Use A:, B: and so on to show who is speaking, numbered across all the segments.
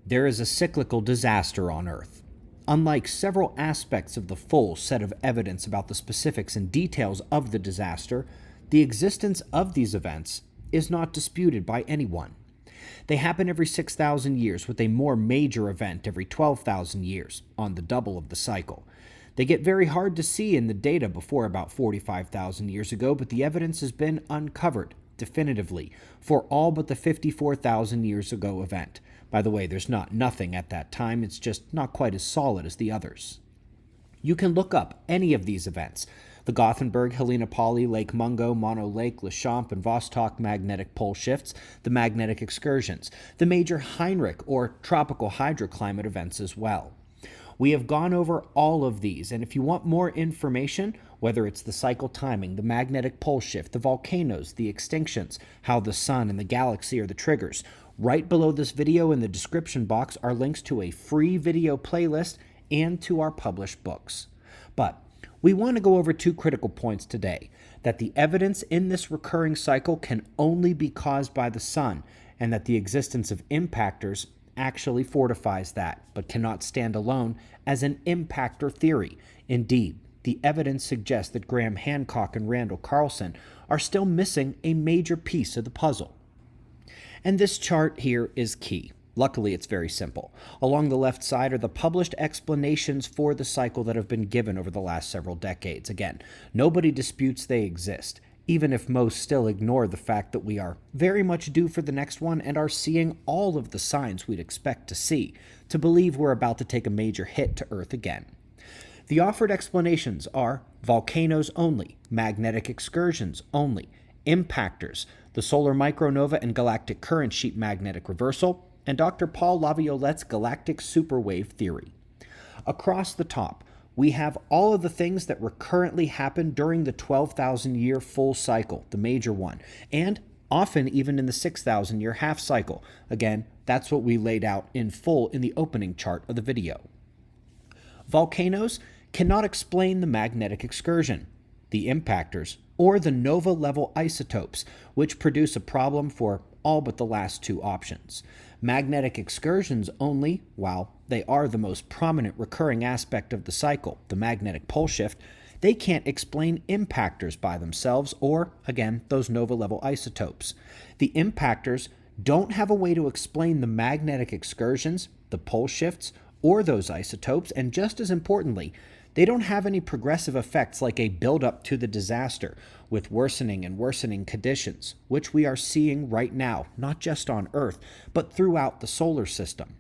A: There is a cyclical disaster on Earth. Unlike several aspects of the full set of evidence about the specifics and details of the disaster, the existence of these events is not disputed by anyone. They happen every 6,000 years, with a more major event every 12,000 years, on the double of the cycle. They get very hard to see in the data before about 45,000 years ago, but the evidence has been uncovered definitively for all but the 54,000 years ago event. By the way, there's not nothing at that time, it's just not quite as solid as the others. You can look up any of these events: the Gothenburg, Helena Pali, Lake Mungo, Mono Lake, Lachamp, and Vostok magnetic pole shifts, the magnetic excursions, the major Heinrich or tropical hydroclimate events as well. We have gone over all of these, and if you want more information, whether it's the cycle timing, the magnetic pole shift, the volcanoes, the extinctions, how the sun and the galaxy are the triggers, right below this video in the description box are links to a free video playlist and to our published books. But we want to go over two critical points today: that the evidence in this recurring cycle can only be caused by the sun, and that the existence of impactors actually fortifies that, but cannot stand alone as an impactor theory. Indeed, the evidence suggests that Graham Hancock and Randall Carlson are still missing a major piece of the puzzle. And this chart here is key. Luckily, it's very simple. Along the left side are the published explanations for the cycle that have been given over the last several decades. Again, nobody disputes they exist, even if most still ignore the fact that we are very much due for the next one and are seeing all of the signs we'd expect to see to believe we're about to take a major hit to Earth again. The offered explanations are volcanoes only, magnetic excursions only, impactors, the solar micronova and galactic current sheet magnetic reversal, and Dr. Paul Laviolette's galactic superwave theory. Across the top, we have all of the things that recurrently happen during the 12,000-year full cycle, the major one, and often even in the 6,000-year half cycle. Again, that's what we laid out in full in the opening chart of the video. Volcanoes cannot explain the magnetic excursion, the impactors, or the nova-level isotopes, which produce a problem for all but the last two options. Magnetic excursions only, while they are the most prominent recurring aspect of the cycle, the magnetic pole shift, they can't explain impactors by themselves or, again, those nova-level isotopes. The impactors don't have a way to explain the magnetic excursions, the pole shifts, or those isotopes, and just as importantly, they don't have any progressive effects like a buildup to the disaster with worsening and worsening conditions, which we are seeing right now, not just on Earth, but throughout the solar system.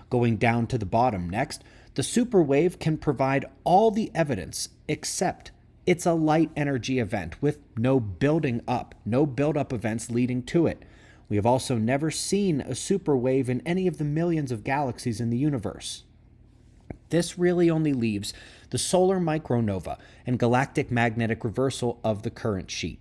A: Going down to the bottom next, the superwave can provide all the evidence except it's a light energy event with no building up, no buildup events leading to it. We have also never seen a superwave in any of the millions of galaxies in the universe. This really only leaves the solar micronova and galactic magnetic reversal of the current sheet.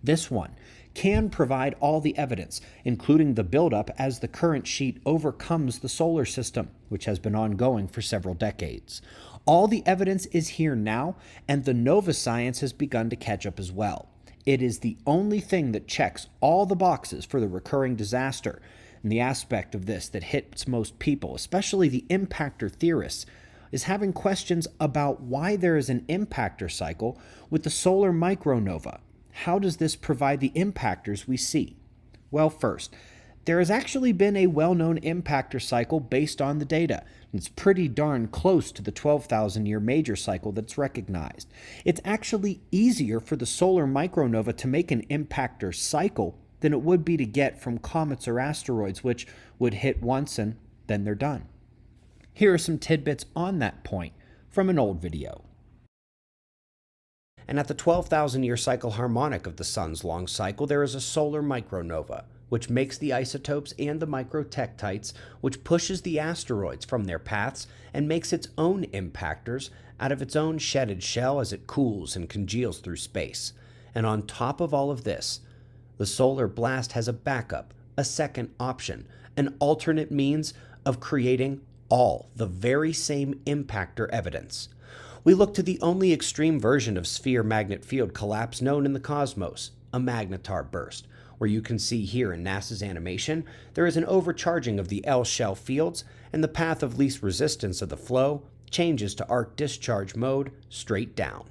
A: This one can provide all the evidence, including the buildup as the current sheet overcomes the solar system, which has been ongoing for several decades. All the evidence is here now, and the nova science has begun to catch up as well. It is the only thing that checks all the boxes for the recurring disaster, and the aspect of this that hits most people, especially the impactor theorists, is having questions about why there is an impactor cycle with the solar micronova. How does this provide the impactors we see? Well, first, there has actually been a well-known impactor cycle based on the data. It's pretty darn close to the 12,000-year major cycle that's recognized. It's actually easier for the solar micronova to make an impactor cycle than it would be to get from comets or asteroids, which would hit once and then they're done. Here are some tidbits on that point from an old video. And at the 12,000-year cycle harmonic of the sun's long cycle, there is a solar micronova, which makes the isotopes and the microtectites, which pushes the asteroids from their paths and makes its own impactors out of its own shedded shell as it cools and congeals through space. And on top of all of this, the solar blast has a backup, a second option, an alternate means of creating all the very same impactor evidence. We look to the only extreme version of sphere magnet field collapse known in the cosmos, a magnetar burst, where you can see here in NASA's animation, there is an overcharging of the L shell fields, and the path of least resistance of the flow changes to arc discharge mode straight down.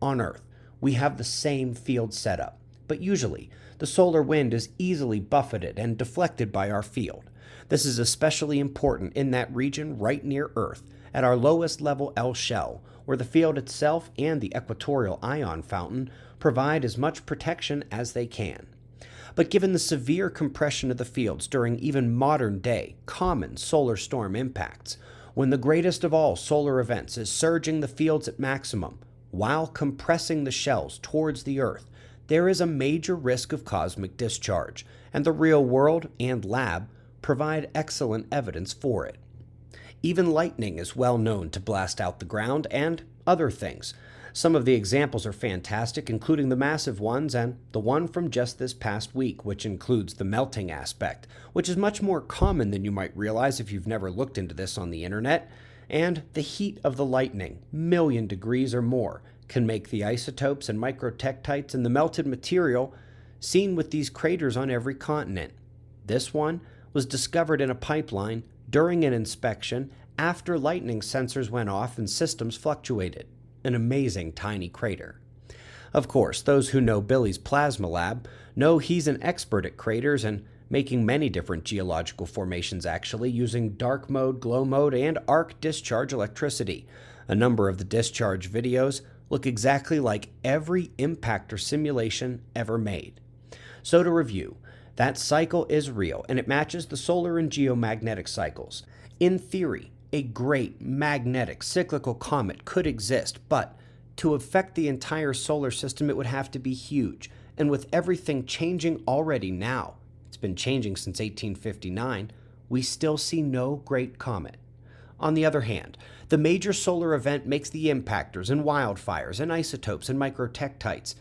A: On Earth, we have the same field setup, but usually the solar wind is easily buffeted and deflected by our field. This is especially important in that region right near Earth, at our lowest level L shell, where the field itself and the equatorial ion fountain provide as much protection as they can. But given the severe compression of the fields during even modern-day, common solar storm impacts, when the greatest of all solar events is surging the fields at maximum, while compressing the shells towards the Earth, there is a major risk of cosmic discharge, and the real world and lab provide excellent evidence for it. Even lightning is well known to blast out the ground and other things. Some of the examples are fantastic, including the massive ones and the one from just this past week, which includes the melting aspect, which is much more common than you might realize if you've never looked into this on the internet. And the heat of the lightning, 1,000,000 degrees or more, can make the isotopes and microtectites in the melted material seen with these craters on every continent. This one was discovered in a pipeline during an inspection after lightning sensors went off and systems fluctuated. An amazing tiny crater. Of course, those who know Billy's plasma lab know he's an expert at craters and making many different geological formations actually, using dark mode, glow mode, and arc discharge electricity. A number of the discharge videos look exactly like every impactor simulation ever made. So to review, that cycle is real and it matches the solar and geomagnetic cycles. In theory, a great magnetic cyclical comet could exist, but to affect the entire solar system it would have to be huge, and with everything changing already now, it's been changing since 1859, we still see no great comet. On the other hand, the major solar event makes the impactors and wildfires and isotopes and microtectites,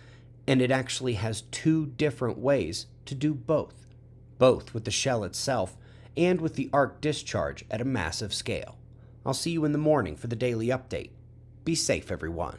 A: and it actually has two different ways to do both with the shell itself and with the arc discharge at a massive scale. I'll see you in the morning for the daily update. Be safe, everyone.